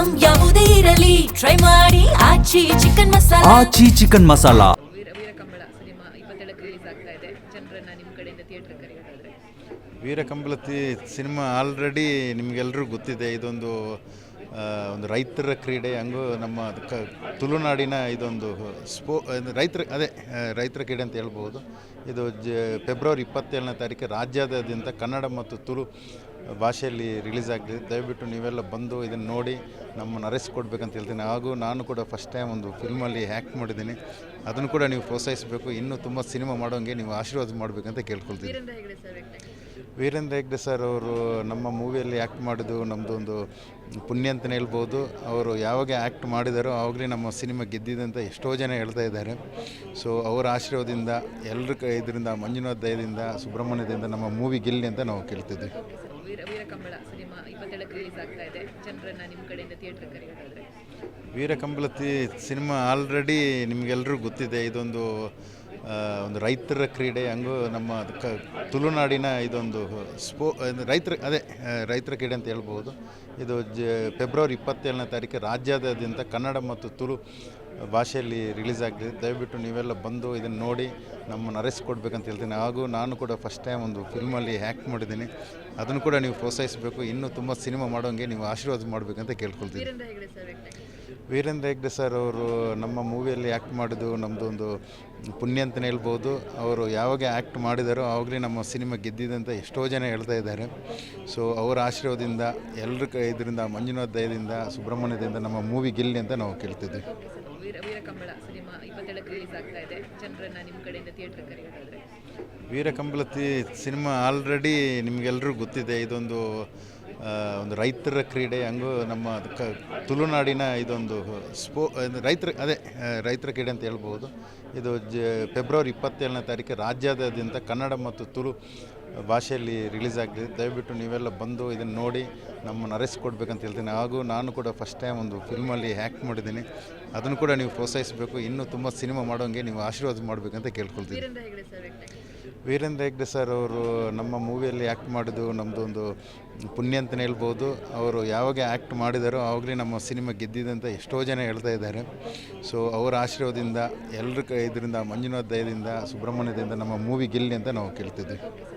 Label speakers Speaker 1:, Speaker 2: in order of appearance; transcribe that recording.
Speaker 1: Item ಯಾವುದೇ ಇರಲಿ try ಮಾಡಿ ಆಚಿ ಚಿಕನ್ ಮಸಾಲಾ.
Speaker 2: ವೀರಕಂಬಳ ಸಿನಿಮಾ 27ಕ್ಕೆ ರಿಲೀಸ್ ಆಗ್ತಾ ಇದೆ. ಜನರನ್ನ ನಿಮ್ಮ ಕಡೆಯಿಂದ ಥಿಯೇಟರ್ ಕರೆಯೋದಾದ್ರೆ
Speaker 3: ವೀರಕಂಬಳತಿ ಸಿನಿಮಾ ಆಲ್ರೆಡಿ ನಿಮಗೆಲ್ಲರೂ ಗೊತ್ತಿದೆ. ಇದೊಂದು ಒಂದು ರೈತರ ಕ್ರೀಡೆ, ಹಂಗೂ ನಮ್ಮ ತುಳುನಾಡಿನ ಇದೊಂದು ರೈತರ ಕ್ರೀಡೆ ಅಂತ ಹೇಳ್ಬೋದು. ಇದು ಫೆಬ್ರವರಿ 27ನೇ ತಾರೀಕು ರಾಜ್ಯಾದ್ಯಂತ ಕನ್ನಡ ಮತ್ತು ತುಳು ಭಾಷೆಯಲ್ಲಿ ರಿಲೀಸ್ ಆಗಿದೆ. ದಯವಿಟ್ಟು ನೀವೆಲ್ಲ ಬಂದು ಇದನ್ನು ನೋಡಿ ನಮ್ಮನ್ನು ಅರಸಿಕೊಡ್ಬೇಕಂತ ಹೇಳ್ತೀನಿ. ಹಾಗೂ ನಾನು ಕೂಡ ಫಸ್ಟ್ ಟೈಮ್ ಒಂದು ಫಿಲ್ಮಲ್ಲಿ ಆ್ಯಕ್ಟ್ ಮಾಡಿದ್ದೀನಿ. ಅದನ್ನು ಕೂಡ ನೀವು ಪ್ರೋತ್ಸಾಹಿಸಬೇಕು. ಇನ್ನೂ ತುಂಬ ಸಿನಿಮಾ ಮಾಡೋಂಗೆ ನೀವು ಆಶೀರ್ವಾದ ಮಾಡಬೇಕಂತ ಕೇಳ್ಕೊಳ್ತೀನಿ. ವೀರೇಂದ್ರ ಹೆಗ್ಡೆ ಸರ್ ಅವರು ನಮ್ಮ ಮೂವಿಯಲ್ಲಿ ಆ್ಯಕ್ಟ್ ಮಾಡಿದ್ದು ನಮ್ಮದು ಒಂದು ಪುಣ್ಯ ಅಂತಲೇ ಹೇಳ್ಬೋದು. ಅವರು ಯಾವಾಗ ಆ್ಯಕ್ಟ್ ಮಾಡಿದಾರೋ ಆವಾಗಲೇ ನಮ್ಮ ಸಿನಿಮಾ ಗೆದ್ದಿದೆ ಅಂತ ಎಷ್ಟೋ ಜನ ಹೇಳ್ತಾ ಇದ್ದಾರೆ. ಸೊ ಅವರ ಆಶೀರ್ವಾದದಿಂದ ಎಲ್ಲರ ಇದರಿಂದ ಮಂಜುನಾಥ್ ದಯದಿಂದ ಸುಬ್ರಹ್ಮಣ್ಯದಿಂದ ನಮ್ಮ ಮೂವಿ ಗೆಲ್ಲಿ ಅಂತ ನಾವು ಕೇಳ್ತಿದ್ವಿ.
Speaker 2: ವೀರಕಂಬಳ ಸಿನಿಮಾ 27ಕ್ಕೆ ರಿಲೀಸ್ ಆಗ್ತಾ ಇದೆ. ಜನರನ್ನ ನಿಮ್ಮ ಕಡೆಯಿಂದ ಥಿಯೇಟರ್ ಕರೆಯೋದಾದ್ರೆ
Speaker 3: ವೀರಕಂಬಳತಿ ಸಿನಿಮಾ ಆಲ್ರೆಡಿ ನಿಮಗೆಲ್ಲರೂ ಗೊತ್ತಿದೆ. ಇದೊಂದು ಒಂದು ರೈತರ ಕ್ರೀಡೆ, ಹಂಗೂ ನಮ್ಮ ತುಳುನಾಡಿನ ಇದೊಂದು ರೈತರ ಕ್ರೀಡೆ ಅಂತ ಹೇಳ್ಬೋದು. ಇದು ಫೆಬ್ರವರಿ 27ನೇ ತಾರೀಕು ರಾಜ್ಯಾದ್ಯಂತ ಕನ್ನಡ ಮತ್ತು ತುಳು ಭಾಷೆಯಲ್ಲಿ ರಿಲೀಸ್ ಆಗಿದೆ. ದಯವಿಟ್ಟು ನೀವೆಲ್ಲ ಬಂದು ಇದನ್ನು ನೋಡಿ ನಮ್ಮನ್ನು ಅರಸಿಕೊಡ್ಬೇಕಂತ ಹೇಳ್ತೀನಿ. ಹಾಗೂ ನಾನು ಕೂಡ ಫಸ್ಟ್ ಟೈಮ್ ಒಂದು ಫಿಲ್ಮಲ್ಲಿ ಆ್ಯಕ್ಟ್ ಮಾಡಿದ್ದೀನಿ. ಅದನ್ನು ಕೂಡ ನೀವು ಪ್ರೋತ್ಸಾಹಿಸಬೇಕು. ಇನ್ನೂ ತುಂಬ ಸಿನಿಮಾ ಮಾಡೋಂಗೆ ನೀವು ಆಶೀರ್ವಾದ ಮಾಡಬೇಕಂತ ಕೇಳ್ಕೊಳ್ತೀನಿ. ವೀರೇಂದ್ರ ಹೆಗ್ಡೆ ಸರ್ ಅವರು ನಮ್ಮ ಮೂವಿಯಲ್ಲಿ ಆ್ಯಕ್ಟ್ ಮಾಡಿದ್ದು ನಮ್ಮದು ಒಂದು ಪುಣ್ಯ ಅಂತಲೇ ಹೇಳ್ಬೋದು. ಅವರು ಯಾವಾಗ ಆ್ಯಕ್ಟ್ ಮಾಡಿದಾರೋ ಆವಾಗಲೇ ನಮ್ಮ ಸಿನಿಮಾ ಗೆದ್ದಿದೆ ಅಂತ ಎಷ್ಟೋ ಜನ ಹೇಳ್ತಾ ಇದ್ದಾರೆ. ಸೊ ಅವರ ಆಶೀರ್ವಾದದಿಂದ ಎಲ್ಲರ ಇದರಿಂದ ಮಂಜುನಾಥ್ ದಯದಿಂದ ಸುಬ್ರಹ್ಮಣ್ಯದಿಂದ ನಮ್ಮ ಮೂವಿ ಗೆಲ್ಲಿ ಅಂತ ನಾವು ಕೇಳ್ತಿದ್ವಿ.
Speaker 2: ವೀರಕಂಬಳ ಸಿನಿಮಾ 27ಕ್ಕೆ ರಿಲೀಸ್ ಆಗ್ತಾ ಇದೆ. ಜನರನ್ನ ನಿಮ್ಮ ಕಡೆಯಿಂದ ಥಿಯೇಟರ್ ಕರೆಯೋದಾದ್ರೆ
Speaker 3: ವೀರಕಂಬಳತಿ ಸಿನಿಮಾ ಆಲ್ರೆಡಿ ನಿಮಗೆಲ್ಲರೂ ಗೊತ್ತಿದೆ. ಇದೊಂದು ಒಂದು ರೈತರ ಕ್ರೀಡೆ, ಹಂಗೂ ನಮ್ಮ ತುಳುನಾಡಿನ ಇದೊಂದು ರೈತರ ಕ್ರೀಡೆ ಅಂತ ಹೇಳ್ಬೋದು. ಇದು ಫೆಬ್ರವರಿ 27ನೇ ತಾರೀಕು ರಾಜ್ಯಾದ್ಯಂತ ಕನ್ನಡ ಮತ್ತು ತುಳು ಭಾಷೆಯಲ್ಲಿ ರಿಲೀಸ್ ಆಗಿದೆ. ದಯವಿಟ್ಟು ನೀವೆಲ್ಲ ಬಂದು ಇದನ್ನು ನೋಡಿ ನಮ್ಮನ್ನು ಅರಸಿಕೊಡ್ಬೇಕಂತ ಹೇಳ್ತೀನಿ. ಹಾಗೂ ನಾನು ಕೂಡ ಫಸ್ಟ್ ಟೈಮ್ ಒಂದು ಫಿಲ್ಮಲ್ಲಿ ಆ್ಯಕ್ಟ್ ಮಾಡಿದ್ದೀನಿ. ಅದನ್ನು ಕೂಡ ನೀವು ಪ್ರೋತ್ಸಾಹಿಸಬೇಕು. ಇನ್ನೂ ತುಂಬ ಸಿನಿಮಾ ಮಾಡೋಂಗೆ ನೀವು ಆಶೀರ್ವಾದ ಮಾಡಬೇಕಂತ ಕೇಳ್ಕೊಳ್ತೀನಿ. ವೀರೇಂದ್ರ ಹೆಗ್ಡೆ ಸರ್ ಅವರು ನಮ್ಮ ಮೂವಿಯಲ್ಲಿ ಆ್ಯಕ್ಟ್ ಮಾಡಿದ್ದು ನಮ್ಮದು ಒಂದು ಪುಣ್ಯ ಅಂತಲೇ ಹೇಳ್ಬೋದು. ಅವರು ಯಾವಾಗ ಆ್ಯಕ್ಟ್ ಮಾಡಿದಾರೋ ಆವಾಗಲೇ ನಮ್ಮ ಸಿನಿಮಾ ಗೆದ್ದಿದೆ ಅಂತ ಎಷ್ಟೋ ಜನ ಹೇಳ್ತಾ ಇದ್ದಾರೆ. ಸೊ ಅವರ ಆಶೀರ್ವಾದದಿಂದ ಎಲ್ಲರ ಇದರಿಂದ ಮಂಜುನಾಥ್ ದಯದಿಂದ ಸುಬ್ರಹ್ಮಣ್ಯದಿಂದ ನಮ್ಮ ಮೂವಿ ಗೆಲ್ಲಿ ಅಂತ ನಾವು ಕೇಳ್ತಿದ್ವಿ.